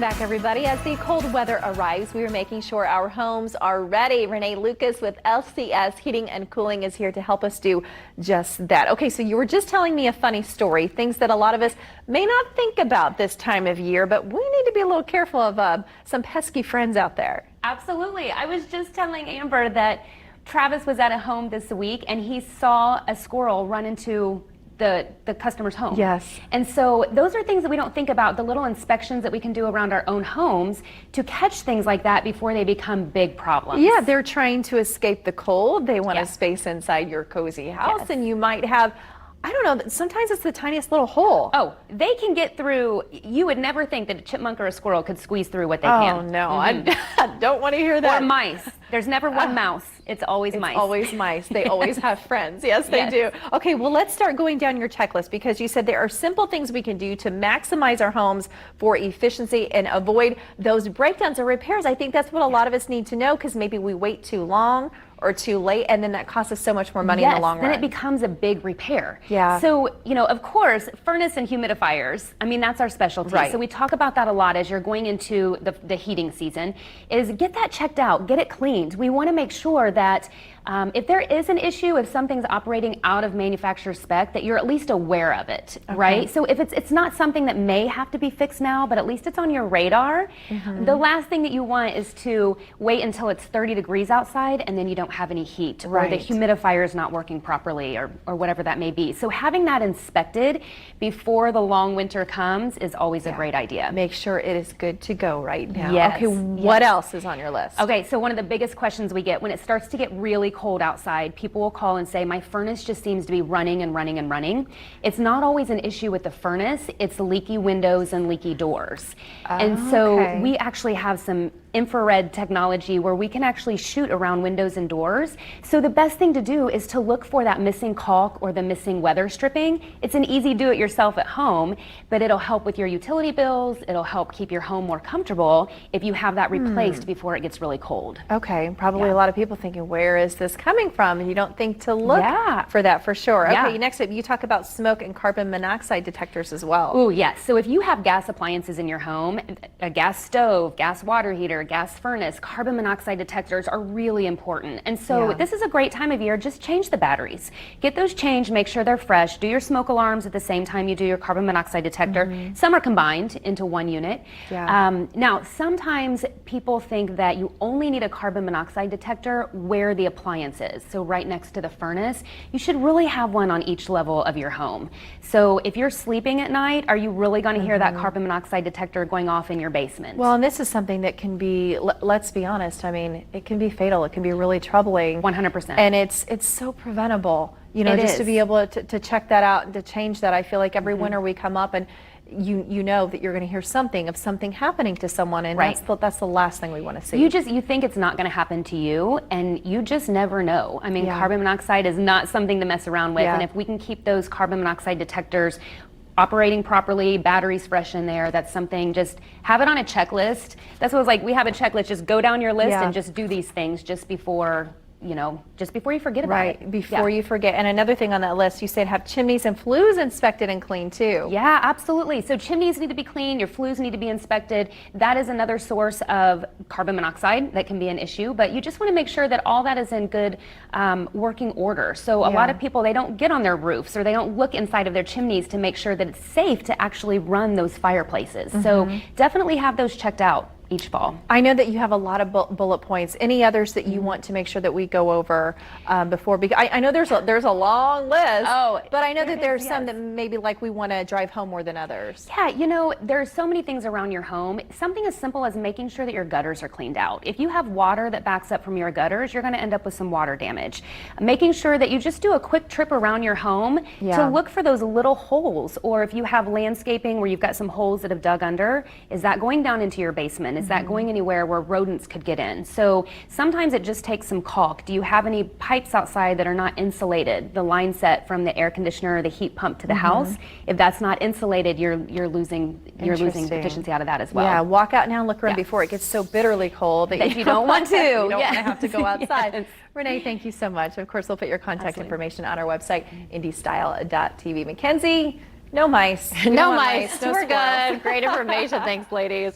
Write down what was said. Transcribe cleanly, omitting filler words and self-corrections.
Welcome back, everybody. As the cold weather arrives, we are making sure our homes are ready. Renee Lucas with LCS Heating and Cooling is here to help us do just that. Okay, so you were just telling me a funny story, things that a lot of us may not think about this time of year, but we need to be a little careful of some pesky friends out there. Absolutely. I was just telling Amber that Travis was at a home this week and he saw a squirrel run into the customer's home. Yes. And so those are things that we don't think about, the little inspections that we can do around our own homes to catch things like that before they become big problems. Yeah, they're trying to escape the cold. They want a space inside your cozy house, and you might have, I don't know, sometimes it's the tiniest little hole. Oh, they can get through. You would never think that a chipmunk or a squirrel could squeeze through what they can. Oh, no. I don't want to hear that. Or mice. There's never one mouse. It's always mice. It's always mice. They always have friends. Yes, they do. Okay, well, let's start going down your checklist because you said there are simple things we can do to maximize our homes for efficiency and avoid those breakdowns or repairs. I think that's what a lot of us need to know because maybe we wait too long or too late, and then that costs us so much more money in the long run. Then it becomes a big repair. Yeah. So, you know, of course, furnace and humidifiers, I mean, that's our specialty. Right. So we talk about that a lot as you're going into the heating season, is get that checked out, get it cleaned. We want to make sure that if there is an issue, if something's operating out of manufacturer spec, that you're at least aware of it, right? So if it's not something that may have to be fixed now, but at least it's on your radar, the last thing that you want is to wait until it's 30 degrees outside and then you don't have any heat, or the humidifier is not working properly, or whatever that may be. So having that inspected before the long winter comes is always a great idea. Make sure it is good to go right now. Yes. Okay, what else is on your list? Okay, so one of the biggest questions we get when it starts to get really cold outside, people will call and say, my furnace just seems to be running and running and running. It's not always an issue with the furnace, it's leaky windows and leaky doors. And so we actually have some infrared technology where we can actually shoot around windows and doors. So the best thing to do is to look for that missing caulk or the missing weather stripping. It's an easy do-it-yourself at home, but it'll help with your utility bills. It'll help keep your home more comfortable if you have that replaced before it gets really cold. Okay, probably a lot of people thinking, where is this coming from? And you don't think to look for that for sure. Okay, next up, you talk about smoke and carbon monoxide detectors as well. Oh, yes. So if you have gas appliances in your home, a gas stove, gas water heater, gas furnace, carbon monoxide detectors are really important. And so this is a great time of year. Just change the batteries. Get those changed, make sure they're fresh. Do your smoke alarms at the same time you do your carbon monoxide detector. Some are combined into one unit. Now, sometimes people think that you only need a carbon monoxide detector where the appliance is. So right next to the furnace, you should really have one on each level of your home. So if you're sleeping at night, are you really going to hear that carbon monoxide detector going off in your basement? Well, and this is something that can be, let's be honest, I mean, it can be fatal. It can be really troubling. 100%. And it's so preventable, you know, just to be able to check that out and to change that. I feel like every winter we come up and you know that you're going to hear something of something happening to someone, and that's the last thing we want to see. You think it's not going to happen to you, and you just never know. I mean, carbon monoxide is not something to mess around with, and if we can keep those carbon monoxide detectors operating properly, batteries fresh in there, that's something, just have it on a checklist. That's what it's like, we have a checklist, just go down your list and just do these things just before, you know, just before you forget about it. Before you forget. And another thing on that list, you said have chimneys and flues inspected and cleaned too. Yeah, absolutely. So chimneys need to be cleaned, your flues need to be inspected. That is another source of carbon monoxide that can be an issue, but you just want to make sure that all that is in good working order. So a lot of people, they don't get on their roofs or they don't look inside of their chimneys to make sure that it's safe to actually run those fireplaces. So definitely have those checked out each fall. I know that you have a lot of bullet points. Any others that you want to make sure that we go over before? Because I know there's a long list. But I know that there's some that maybe like we want to drive home more than others. Yeah, you know, there's so many things around your home. Something as simple as making sure that your gutters are cleaned out. If you have water that backs up from your gutters, you're going to end up with some water damage. Making sure that you just do a quick trip around your home to look for those little holes, or if you have landscaping where you've got some holes that have dug under, is that going down into your basement? Is that going anywhere where rodents could get in? So sometimes it just takes some caulk. Do you have any pipes outside that are not insulated? The line set from the air conditioner or the heat pump to the house, if that's not insulated, you're losing efficiency out of that as well. Yeah, walk out now and look around before it gets so bitterly cold that you don't want to. You don't want to have to go outside. Renee, thank you so much. Of course, we'll put your contact information on our website, indystyle.tv. Mackenzie, no mice. No mice. No We're squirrels. good. Great information. Thanks, ladies.